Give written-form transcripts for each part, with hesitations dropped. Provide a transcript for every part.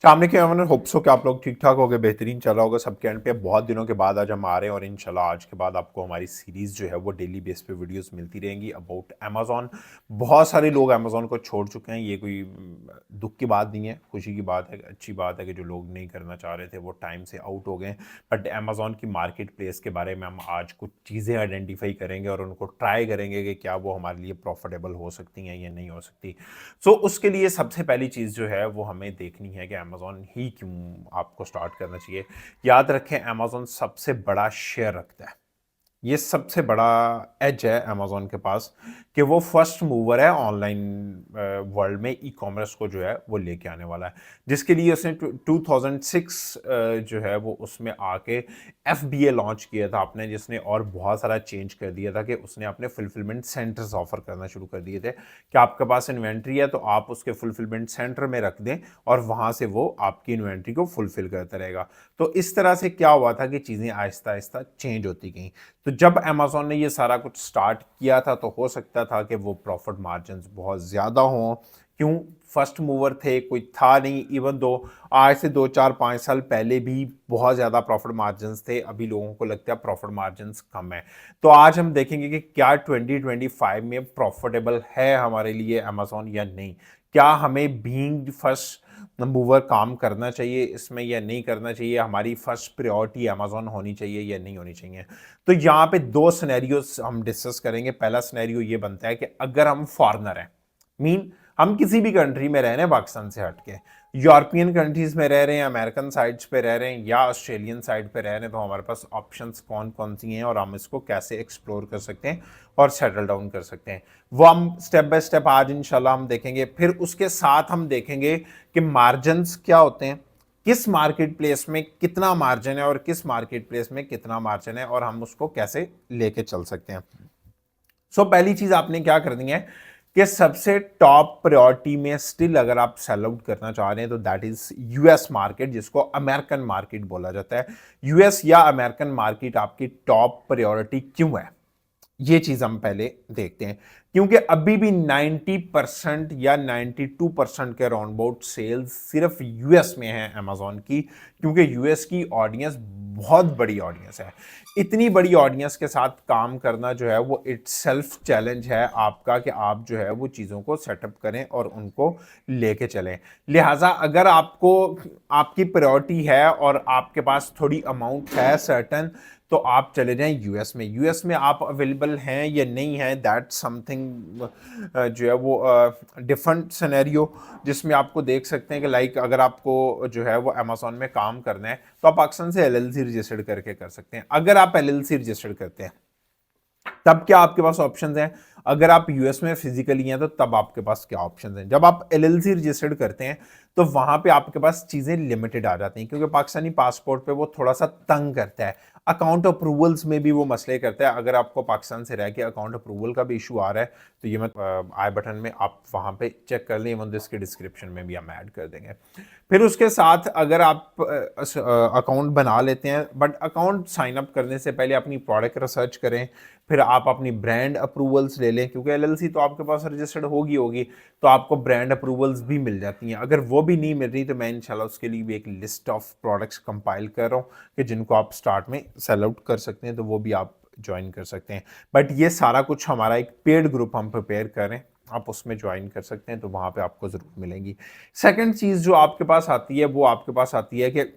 सामने के मैंने होप सो कि आप लोग ठीक ठाक हो गए, बेहतरीन चल रहा होगा सबके एंड पे। बहुत दिनों के बाद आज हम आ रहे हैं और इंशाल्लाह आज के बाद आपको हमारी सीरीज़ जो है वो डेली बेस पे वीडियोस मिलती रहेंगी अबाउट अमेज़ॉन। बहुत सारे लोग अमेज़ॉन को छोड़ चुके हैं, ये कोई दुख की बात नहीं है, खुशी की बात है, अच्छी बात है कि जो लोग नहीं करना चाह रहे थे वो टाइम से आउट हो गए। बट अमेज़ॉन की मार्केट प्लेस के बारे में हम आज कुछ चीज़ें आइडेंटिफाई करेंगे और उनको ट्राई करेंगे कि क्या वो हमारे लिए प्रॉफिटेबल हो सकती हैं या नहीं हो सकती। सो उसके लिए सबसे पहली चीज़ जो है वो हमें देखनी है कि अमेज़ॉन ही क्यों आपको स्टार्ट करना चाहिए। याद रखें, अमेज़ॉन सबसे बड़ा शेयर रखता है, ये सबसे बड़ा एज है अमेज़ॉन के पास कि वो फर्स्ट मूवर है ऑनलाइन वर्ल्ड में। ई कॉमर्स को जो है वो लेके आने वाला है, जिसके लिए उसने 2006 जो है वो उसमें आके FBA लॉन्च किया था आपने, जिसने और बहुत सारा चेंज कर दिया था कि उसने अपने फुलफिलमेंट सेंटर्स ऑफर करना शुरू कर दिए थे कि आपके पास इन्वेंट्री है तो आप उसके फुलफिलमेंट सेंटर में रख दें और वहाँ से वो आपकी इन्वेंट्री को फुलफिल करता रहेगा। तो इस तरह से क्या हुआ था कि चीज़ें आहिस्ता आहिस्ता चेंज होती गई। तो जब अमेज़ॉन ने ये सारा कुछ स्टार्ट किया था तो हो सकता था कि वो प्रॉफिट मार्जिन्स बहुत ज़्यादा हों। क्यों? फर्स्ट मूवर थे, कोई था नहीं। इवन दो आज से 2 4 5 साल पहले भी बहुत ज़्यादा प्रॉफिट मार्जिन्स थे, अभी लोगों को लगता है प्रॉफिट मार्जिन्स कम है। तो आज हम देखेंगे कि क्या 2025 में प्रॉफिटेबल है हमारे लिए अमेज़ॉन या नहीं। क्या हमें बीइंग फर्स्ट मूवर काम करना चाहिए इसमें या नहीं करना चाहिए, हमारी फर्स्ट प्रायोरिटी अमेज़ॉन होनी चाहिए या नहीं होनी चाहिए। तो यहाँ पे दो सिनेरियोस हम डिस्कस करेंगे। पहला सिनेरियो ये बनता है कि अगर हम फॉरेनर हैं, मीन हम किसी भी कंट्री में रह रहे हैं पाकिस्तान से हट के, यूरोपियन कंट्रीज में रह रहे हैं, अमेरिकन साइड्स पे रह रहे हैं या ऑस्ट्रेलियन साइड पे रह रहे हैं, तो हमारे पास ऑप्शंस कौन कौन सी हैं और हम इसको कैसे एक्सप्लोर कर सकते हैं और सेटल डाउन कर सकते हैं, वो हम स्टेप बाय स्टेप आज इंशाल्लाह हम देखेंगे। फिर उसके साथ हम देखेंगे कि मार्जिन्स क्या होते हैं, किस मार्केट प्लेस में कितना मार्जिन है और किस मार्केट प्लेस में कितना मार्जिन है और हम उसको कैसे लेके चल सकते हैं। पहली चीज आपने क्या करनी है कि सबसे टॉप प्रायोरिटी में स्टिल अगर आप सेल आउट करना चाह रहे हैं तो दैट इज यूएस मार्केट, जिसको अमेरिकन मार्केट बोला जाता है। यूएस या अमेरिकन मार्केट आपकी टॉप प्रायोरिटी क्यों है, ये चीज हम पहले देखते हैं। क्योंकि अभी भी 90% या 92% के राउंड अबाउट सेल्स सिर्फ यूएस में है अमेजोन की, क्योंकि यूएस की ऑडियंस बहुत बड़ी ऑडियंस है। इतनी बड़ी ऑडियंस के साथ काम करना जो है वो इट सेल्फ चैलेंज है आपका कि आप जो है वो चीज़ों को सेटअप करें और उनको लेके चलें। लिहाजा अगर आपको आपकी प्रायोरिटी है और आपके पास थोड़ी अमाउंट है सर्टन, तो आप चले जाएं यूएस में। यूएस में आप अवेलेबल हैं या नहीं हैं, दैट समथिंग जो है वो डिफरेंट सिनेरियो, जिसमें आपको देख सकते हैं कि लाइक अगर आपको जो है वो अमेजोन में काम करना है तो आप पाकिस्तान से एलएलसी रजिस्टर्ड करके कर सकते हैं। अगर आप एलएलसी रजिस्टर्ड करते हैं तब क्या आपके पास ऑप्शंस हैं, अगर आप यूएस में फिजिकली हैं तो तब आपके पास क्या ऑप्शंस हैं। जब आप एलएलसी रजिस्टर्ड करते हैं तो वहां पे आपके पास चीजें लिमिटेड आ जाती हैं, क्योंकि पाकिस्तानी पासपोर्ट पे वो थोड़ा सा तंग करता है। अकाउंट अप्रूवल्स में भी वो मसले करता है। अगर आपको पाकिस्तान से रह के अकाउंट अप्रूवल का भी इशू आ रहा है तो ये मैं आई बटन में आप वहां पे चेक कर लें, इवन इसके डिस्क्रिप्शन में भी हम ऐड कर देंगे। फिर उसके साथ अगर आप अकाउंट बना लेते हैं, बट अकाउंट साइन अप करने से पहले अपनी प्रोडक्ट रिसर्च करें, फिर आप अपनी ब्रांड अप्रूवल्स ले लें, क्योंकि एलएलसी तो आपके पास रजिस्टर्ड होगी तो आपको ब्रांड अप्रूवल्स भी मिल जाती हैं। अगर वो भी नहीं मिल रही तो मैं इंशाल्लाह उसके लिए भी एक लिस्ट ऑफ प्रोडक्ट्स कंपाइल कर रहा हूँ कि जिनको आप स्टार्ट में सेल आउट कर सकते हैं, तो वो भी आप ज्वाइन कर सकते हैं। बट ये सारा कुछ हमारा एक पेड ग्रुप हम प्रिपेयर करें, आप उसमें ज्वाइन कर सकते हैं, तो वहां पे आपको जरूर मिलेंगी। सेकंड चीज जो आपके पास आती है वो आपके पास आती है कि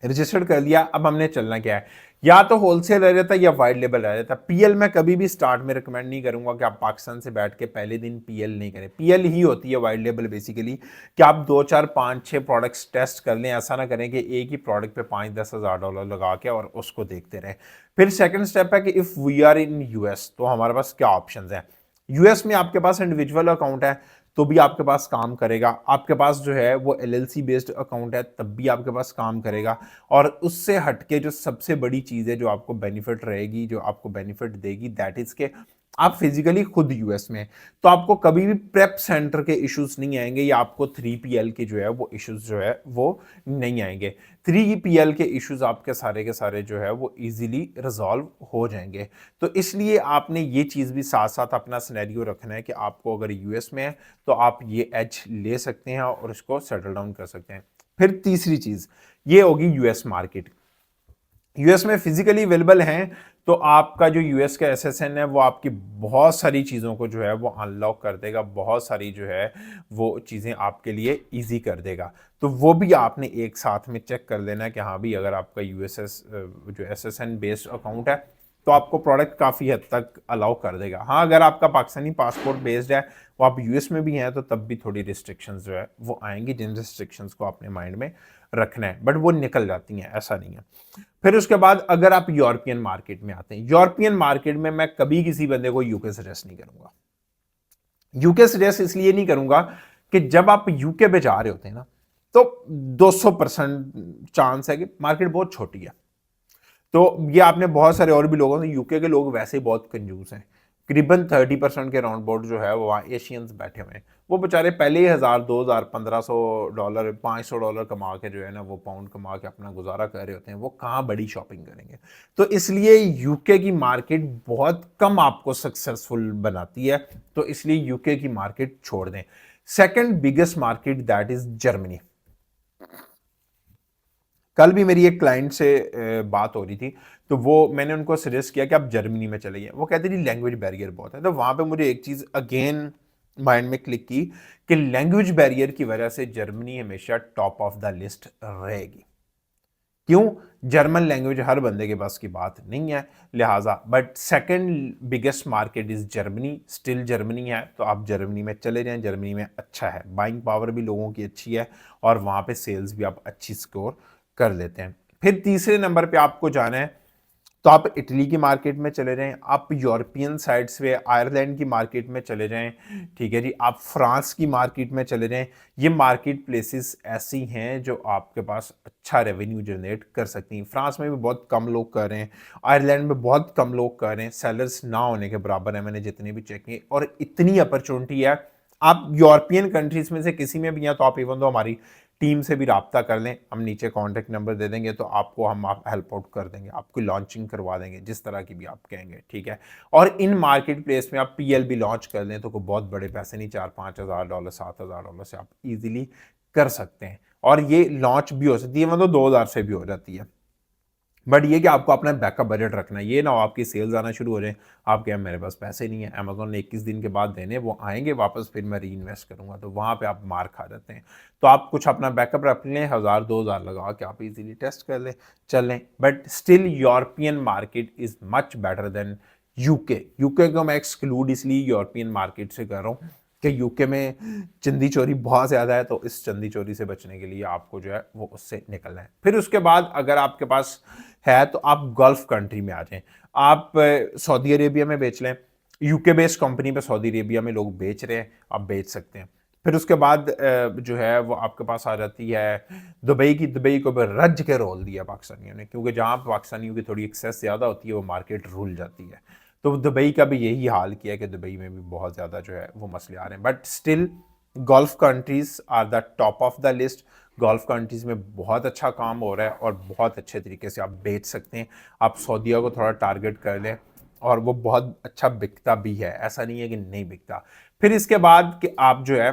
रजिस्टर्ड कर लिया, अब हमने चलना क्या है, या तो होलसेल रह जाता है या वाइट लेबल रह जाता है। पीएल मैं कभी भी स्टार्ट में रिकमेंड नहीं करूंगा कि आप पाकिस्तान से बैठ के पहले दिन पीएल नहीं करें। पीएल ही होती है वाइट लेबल बेसिकली, कि आप 2 4 5 6 प्रोडक्ट्स टेस्ट कर लें, ऐसा ना करें कि एक ही प्रोडक्ट पे 5 10 हज़ार डॉलर लगा के और उसको देखते रहें। फिर सेकंड स्टेप है कि if we are in US तो हमारे पास क्या ऑप्शंस हैं। यूएस में आपके पास इंडिविजुअल अकाउंट है तो भी आपके पास काम करेगा, आपके पास जो है वो एलएलसी बेस्ड अकाउंट है तब भी आपके पास काम करेगा। और उससे हटके जो सबसे बड़ी चीज़ है जो आपको बेनिफिट रहेगी, जो आपको बेनिफिट देगी, दैट इज के आप फिजिकली खुद यूएस में, तो आपको कभी भी प्रेप सेंटर के इश्यूज नहीं आएंगे या आपको 3PL के जो है वो इश्यूज जो है वो नहीं आएंगे। 3PL के इश्यूज आपके सारे जो है वो इजीली रिजॉल्व हो जाएंगे। तो इसलिए आपने ये चीज़ भी साथ साथ अपना सिनेरियो रखना है कि आपको अगर यूएस में है तो आप ये एज ले सकते हैं और इसको सेटल डाउन कर सकते हैं। फिर तीसरी चीज़ ये होगी यूएस मार्केट। यूएस में फिजिकली अवेलेबल हैं तो आपका जो यूएस का एसएसएन है वो आपकी बहुत सारी चीज़ों को जो है वो अनलॉक कर देगा, बहुत सारी जो है वो चीज़ें आपके लिए इजी कर देगा। तो वो भी आपने एक साथ में चेक कर लेना है कि हाँ भी अगर आपका यूएसएस जो एसएसएन बेस्ड अकाउंट है तो आपको प्रोडक्ट काफ़ी हद तक अलाउ कर देगा। हाँ, अगर आपका पाकिस्तानी पासपोर्ट बेस्ड है वो आप यूएस में भी हैं तो तब भी थोड़ी रिस्ट्रिक्शंस जो है वो आएंगी, जिन रिस्ट्रिक्शंस को आपने माइंड में रखना है, बट वो निकल जाती हैं, ऐसा नहीं है। फिर उसके बाद अगर आप यूरोपियन मार्केट में आते हैं, यूरोपियन मार्केट में मैं कभी किसी बंदे को यूके सजेस्ट नहीं करूंगा। यूके सजेस्ट इसलिए नहीं करूंगा कि जब आप यूके पे जा रहे होते हैं ना तो 200% चांस है कि मार्केट बहुत छोटी है। तो ये आपने बहुत सारे और भी लोगों से, यूके के लोग वैसे ही बहुत कंजूस हैं, करीबन 30% के राउंड बोर्ड जो है वो वहाँ एशियंस बैठे हुए हैं। वो बेचारे पहले ही 1000 2000 $1500 $500 कमा के जो है ना वो पाउंड कमा के अपना गुजारा कर रहे होते हैं, वो कहाँ बड़ी शॉपिंग करेंगे। तो इसलिए यूके की मार्केट बहुत कम आपको सक्सेसफुल बनाती है, तो इसलिए यूके की मार्केट छोड़ दें। Second biggest market that is Germany. कल भी मेरी एक क्लाइंट से बात हो रही थी, तो वो मैंने उनको सजेस्ट किया कि आप जर्मनी में चले जाइए। वो कहते थी लैंग्वेज बैरियर बहुत है। तो वहाँ पे मुझे एक चीज़ अगेन माइंड में क्लिक की कि लैंग्वेज बैरियर की वजह से जर्मनी हमेशा टॉप ऑफ द लिस्ट रहेगी। क्यों? जर्मन लैंग्वेज हर बंदे के पास की बात नहीं है, लिहाजा। But second biggest market is Germany, still Germany है, तो आप जर्मनी में चले जाएं। जर्मनी में अच्छा है, बाइंग पावर भी लोगों की अच्छी है और वहाँ पे सेल्स भी आप अच्छी स्कोर कर लेते हैं। फिर तीसरे नंबर पे आपको जाना है तो आप इटली की मार्केट में चले जाएं, आप यूरोपियन साइड से आयरलैंड की मार्केट में चले जाएं, ठीक है जी, आप फ्रांस की मार्केट में चले जाएं। ये मार्केट प्लेसेस ऐसी हैं जो आपके पास अच्छा रेवेन्यू जनरेट कर सकती हैं। फ्रांस में भी बहुत कम लोग कर रहे हैं, आयरलैंड में बहुत कम लोग कर रहे हैं, सेलर्स ना होने के बराबर है मैंने जितने भी चेक किए, और इतनी अपॉर्चुनिटी है। आप यूरोपियन कंट्रीज में से किसी में भी हैं तो आप इवन तो हमारी टीम से भी राब्ता कर लें, हम नीचे कॉन्टैक्ट नंबर दे देंगे तो आपको हम आप हेल्प आउट कर देंगे, आपको लॉन्चिंग करवा देंगे जिस तरह की भी आप कहेंगे, ठीक है। और इन मार्केट प्लेस में आप पीएल भी लॉन्च कर दें तो कोई बहुत बड़े पैसे नहीं, $4-5 हज़ार $7,000 से आप इजीली कर सकते हैं। और ये लॉन्च भी हो सकती है, मतलब 2000 से भी हो जाती है। बट ये कि आपको अपना बैकअप बजट रखना है, ये ना हो आपकी सेल्स आना शुरू हो जाए, आप क्या मेरे पास पैसे नहीं है, अमेजोन ने 21 दिन के बाद देने, वो आएंगे वापस, फिर मैं री इन्वेस्ट करूंगा, तो वहाँ पे आप मार खा जाते हैं। तो आप कुछ अपना बैकअप रख लें, 1000-2000 लगा के आप इजीली टेस्ट कर लें, चल लें। But still European market is much better than UK. UK को मैं एक्सक्लूड इसलिए यूरोपियन मार्केट से कर रहा हूँ कि यूके में चंदी चोरी बहुत ज़्यादा है, तो इस चंदी चोरी से बचने के लिए आपको जो है वो उससे निकलना है। फिर उसके बाद अगर आपके पास है तो आप गल्फ कंट्री में आ जाएं, आप सऊदी अरेबिया में बेच लें, यूके बेस्ड कंपनी पे सऊदी अरेबिया में लोग बेच रहे हैं, आप बेच सकते हैं। फिर उसके बाद जो है वो आपके पास आ जाती है दुबई की। दुबई को भी रज के रोल दिया पाकिस्तानियों ने, क्योंकि जहाँ पाकिस्तानियों की थोड़ी एक्सेस ज़्यादा होती है वो मार्केट रुल जाती है। तो दुबई का भी यही हाल किया कि दुबई में भी बहुत ज़्यादा जो है वो मसले आ रहे हैं। But still Gulf countries are the top of the list. Gulf countries में बहुत अच्छा काम हो रहा है और बहुत अच्छे तरीके से आप बेच सकते हैं। आप सऊदीया को थोड़ा टारगेट कर लें और वो बहुत अच्छा बिकता भी है, ऐसा नहीं है कि नहीं बिकता। फिर इसके बाद कि आप जो है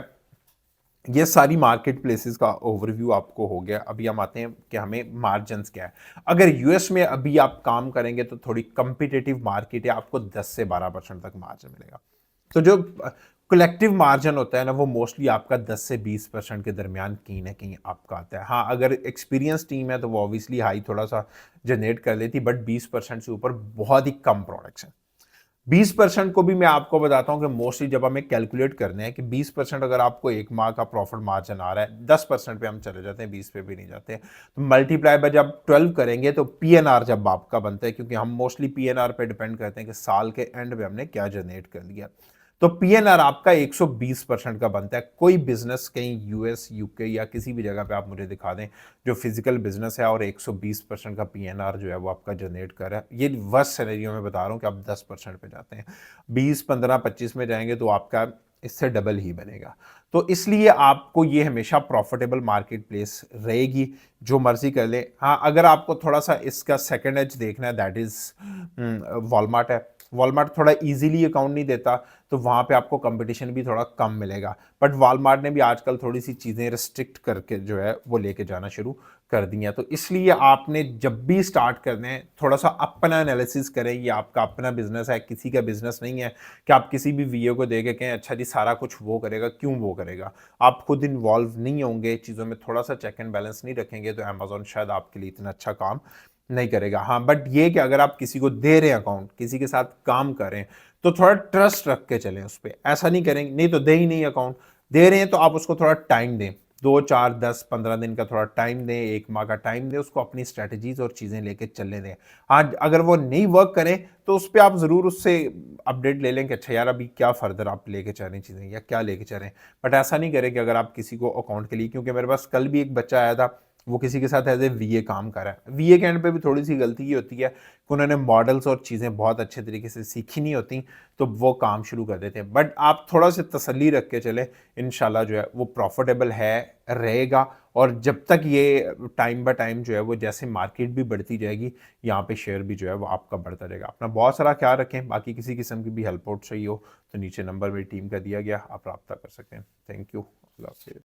ये सारी मार्केट प्लेसेस का ओवरव्यू आपको हो गया। अभी हम आते हैं कि हमें मार्जिन्स क्या है। अगर यूएस में अभी आप काम करेंगे तो थोड़ी कम्पिटिटिव मार्केट है, आपको 10 से 12% तक मार्जिन मिलेगा। तो जो कलेक्टिव मार्जिन होता है ना वो मोस्टली आपका 10 से 20% के दरमियान कहीं ना कहीं आपका आता है। हाँ, अगर एक्सपीरियंस टीम है तो वो ऑब्वियसली हाई थोड़ा सा जनरेट कर लेती, बट 20% से ऊपर बहुत ही कम प्रोडक्ट्स हैं। 20% को भी मैं आपको बताता हूं कि मोस्टली जब हमें कैलकुलेट करने हैं कि 20% अगर आपको एक माह का प्रॉफिट मार्जिन आ रहा है, 10% पे हम चले जाते हैं, 20 पे भी नहीं जाते, तो मल्टीप्लाई बाय जब 12 करेंगे तो पीएनआर जब आपका बनता है, क्योंकि हम मोस्टली पीएनआर पे डिपेंड करते हैं कि साल के एंड पे हमने क्या जनरेट कर लिया। तो पीएनआर आपका 120% का बनता है। कोई बिजनेस कहीं यूएस, यूके या किसी भी जगह पे आप मुझे दिखा दें जो फिजिकल बिजनेस है और 120% का पीएनआर जो है वो आपका जनरेट कर रहा है। ये वर्स्ट सिनेरियो में बता रहा हूँ कि आप 10% पे जाते हैं, 20, 15, 25 में जाएंगे तो आपका इससे डबल ही बनेगा। तो इसलिए आपको ये हमेशा प्रॉफिटेबल मार्केट प्लेस रहेगी, जो मर्जी कर ले। हाँ, अगर आपको थोड़ा सा इसका सेकंड एज देखना है, दैट इज वॉलमार्ट है। वॉलमार्ट थोड़ा इजीली अकाउंट नहीं देता, तो वहाँ पे आपको कंपटीशन भी थोड़ा कम मिलेगा। बट वॉलमार्ट ने भी आजकल थोड़ी सी चीज़ें रिस्ट्रिक्ट करके जो है वो लेके जाना शुरू कर दी हैं। तो इसलिए आपने जब भी स्टार्ट करना है थोड़ा सा अपना एनालिसिस करें। ये आपका अपना बिजनेस है, किसी का बिजनेस नहीं है कि आप किसी भी वीओ को देके कहें अच्छा जी सारा कुछ वो करेगा। क्यों वो करेगा? आप खुद इन्वॉल्व नहीं होंगे चीज़ों में, थोड़ा सा चेक एंड बैलेंस नहीं रखेंगे तो अमेजोन शायद आपके लिए इतना अच्छा काम नहीं करेगा। हाँ, बट ये कि अगर आप किसी को दे रहे हैं अकाउंट, किसी के साथ काम करें, तो थोड़ा ट्रस्ट रख के चलें उस पर। ऐसा नहीं करेंगे नहीं तो दे ही नहीं अकाउंट। दे रहे हैं तो आप उसको थोड़ा टाइम दें, 2, 4, 10, 15 दिन का थोड़ा टाइम दें, 1 माह का टाइम दें, उसको अपनी स्ट्रैटेजीज और चीज़ें लेके चलने दें। आज अगर वो नहीं वर्क करें तो उस पर आप ज़रूर उससे अपडेट ले लें कि अच्छा यार अभी क्या फर्दर आप लेके चल रहे हैं चीज़ें या क्या लेके चल रहे हैं। बट ऐसा नहीं करें कि अगर आप किसी को अकाउंट के लिए, क्योंकि मेरे पास कल भी एक बच्चा आया था, वो किसी के साथ एज ए वीए काम कर रहा है। वीए के एंड पे भी थोड़ी सी गलती ये होती है कि उन्होंने मॉडल्स और चीज़ें बहुत अच्छे तरीके से सीखी नहीं होती, तो वो काम शुरू कर देते हैं। बट आप थोड़ा सा तसल्ली रख के चले, इंशाल्लाह जो है वो प्रॉफिटेबल है रहेगा। और जब तक ये टाइम बाय टाइम जो है वो जैसे मार्केट भी बढ़ती जाएगी, यहाँ पे शेयर भी जो है वो आपका बढ़ता रहेगा। अपना बहुत सारा ख्याल रखें। बाकी किसी किस्म की भी हेल्प आउट चाहिए हो तो नीचे नंबर मेरी टीम का दिया गया, आप रब्ता कर सकते हैं। Thank you. अल्लाह हाफिज़।